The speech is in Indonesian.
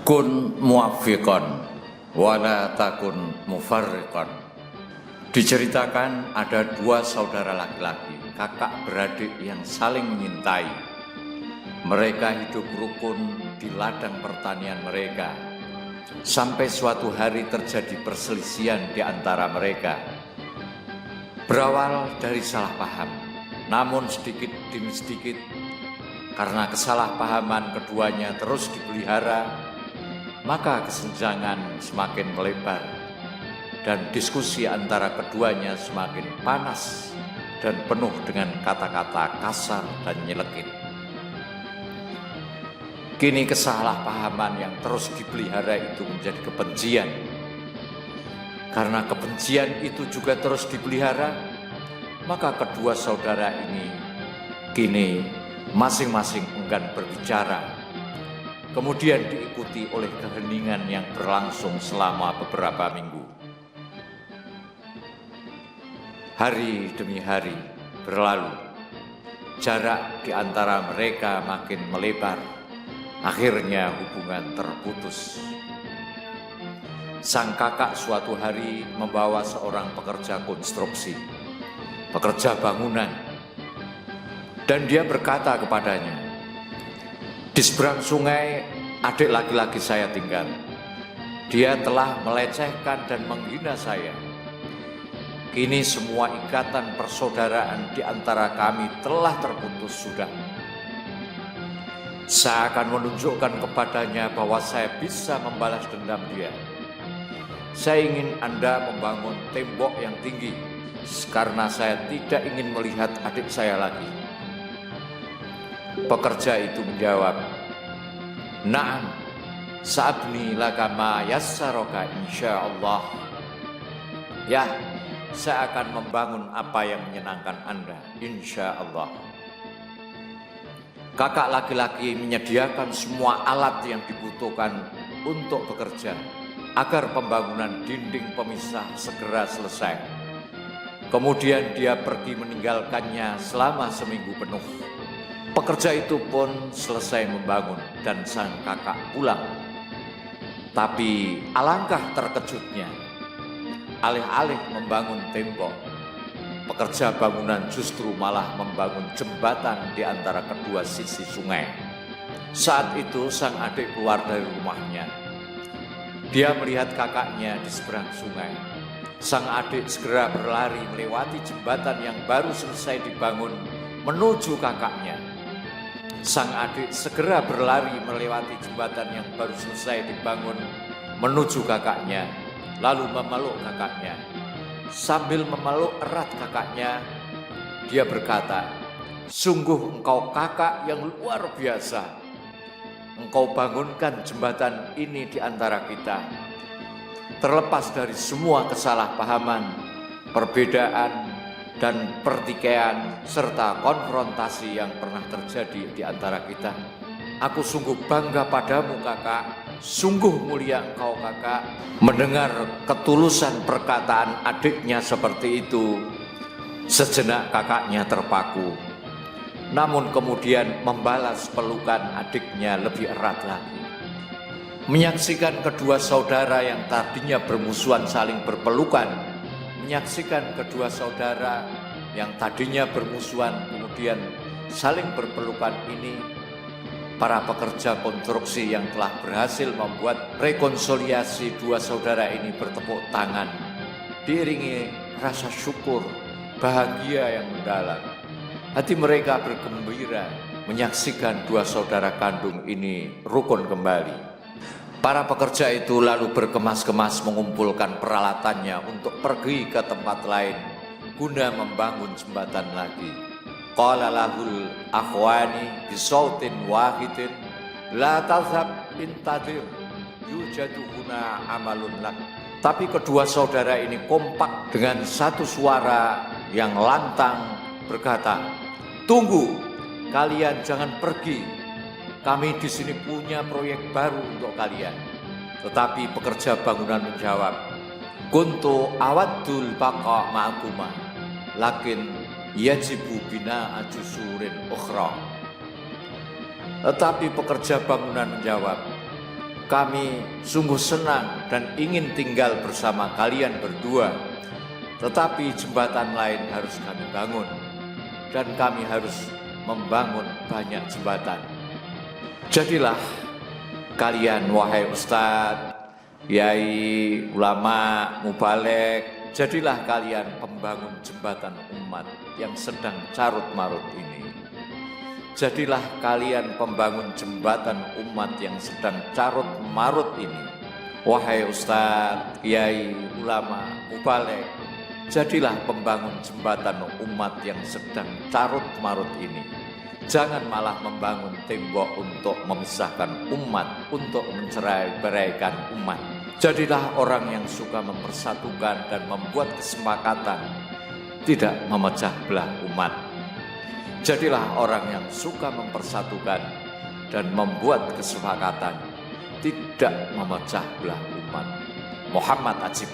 Kun muwaffiqan wala takun mufarriqan. Diceritakan ada dua saudara laki-laki, kakak beradik yang saling menyintai. Mereka hidup rukun di ladang pertanian mereka. Sampai suatu hari terjadi perselisihan di antara mereka. Berawal dari salah paham, namun sedikit demi sedikit karena kesalahpahaman keduanya terus dipelihara, maka kesenjangan semakin melebar dan diskusi antara keduanya semakin panas dan penuh dengan kata-kata kasar dan nyelekit. Kini kesalahpahaman yang terus dipelihara itu menjadi kebencian. Karena kebencian itu juga terus dipelihara, maka kedua saudara ini kini masing-masing enggan berbicara. Kemudian diikuti oleh keheningan yang berlangsung selama beberapa minggu. Hari demi hari berlalu, jarak di antara mereka makin melebar. Akhirnya hubungan terputus. Sang kakak suatu hari membawa seorang pekerja konstruksi, pekerja bangunan, dan dia berkata kepadanya, "Di seberang sungai adik laki-laki saya tinggal. Dia telah melecehkan dan menghina saya. Kini semua ikatan persaudaraan di antara kami telah terputus sudah. Saya akan menunjukkan kepadanya bahwa saya bisa membalas dendam dia. Saya ingin Anda membangun tembok yang tinggi karena saya tidak ingin melihat adik saya lagi." Pekerja itu menjawab, "Na'am, sa'abni laka ma yassaraka insyaallah." Ya, saya akan membangun apa yang menyenangkan Anda, insyaallah. Kakak laki-laki menyediakan semua alat yang dibutuhkan untuk bekerja agar pembangunan dinding pemisah segera selesai. Kemudian dia pergi meninggalkannya selama seminggu penuh. Pekerja itu pun selesai membangun dan sang kakak pulang. Tapi alangkah terkejutnya, alih-alih membangun tembok, pekerja bangunan justru malah membangun jembatan di antara kedua sisi sungai. Saat itu sang adik keluar dari rumahnya. Dia melihat kakaknya di seberang sungai. Sang adik segera berlari melewati jembatan yang baru selesai dibangun menuju kakaknya. Sang adik segera berlari melewati jembatan yang baru selesai dibangun menuju kakaknya, lalu memeluk kakaknya. Sambil memeluk erat kakaknya, dia berkata, "Sungguh engkau kakak yang luar biasa. Engkau bangunkan jembatan ini di antara kita. Terlepas dari semua kesalahpahaman, perbedaan, dan pertikaian serta konfrontasi yang pernah terjadi di antara kita. Aku sungguh bangga padamu kakak, sungguh mulia engkau kakak." Mendengar ketulusan perkataan adiknya seperti itu, sejenak kakaknya terpaku. Namun kemudian membalas pelukan adiknya lebih erat lagi. Menyaksikan kedua saudara yang tadinya bermusuhan saling berpelukan, menyaksikan kedua saudara yang tadinya bermusuhan kemudian saling berpelukan ini, para pekerja konstruksi yang telah berhasil membuat rekonsiliasi dua saudara ini bertepuk tangan, diiringi rasa syukur, bahagia yang mendalam. Hati mereka bergembira menyaksikan dua saudara kandung ini rukun kembali. Para pekerja itu lalu berkemas-kemas mengumpulkan peralatannya untuk pergi ke tempat lain guna membangun jembatan lagi. Qala lahul akhwani bisautin wahidin la tazhab intadir yujadu huna amalun lak. Tapi kedua saudara ini kompak dengan satu suara yang lantang berkata, "Tunggu, kalian jangan pergi. Kami di sini punya proyek baru untuk kalian." Tetapi pekerja bangunan menjawab, "Kuntu awaddul baqa ma'akuma, lakin yajibu bina ajusurin ukhra." Tetapi pekerja bangunan menjawab, kami sungguh senang dan ingin tinggal bersama kalian berdua, tetapi jembatan lain harus kami bangun, dan kami harus membangun banyak jembatan. Jadilah kalian, wahai ustadz, yai, ulama, mubalek, jadilah kalian pembangun jembatan umat yang sedang carut-marut ini. Jadilah kalian pembangun jembatan umat yang sedang carut-marut ini. Wahai ustadz, yai, ulama, mubalek, jadilah pembangun jembatan umat yang sedang carut-marut ini. Jangan malah membangun tembok untuk memisahkan umat, untuk mencerai-beraikan umat. Jadilah orang yang suka mempersatukan dan membuat kesepakatan, tidak memecah belah umat. Jadilah orang yang suka mempersatukan dan membuat kesepakatan, tidak memecah belah umat. Muhammad Ajib.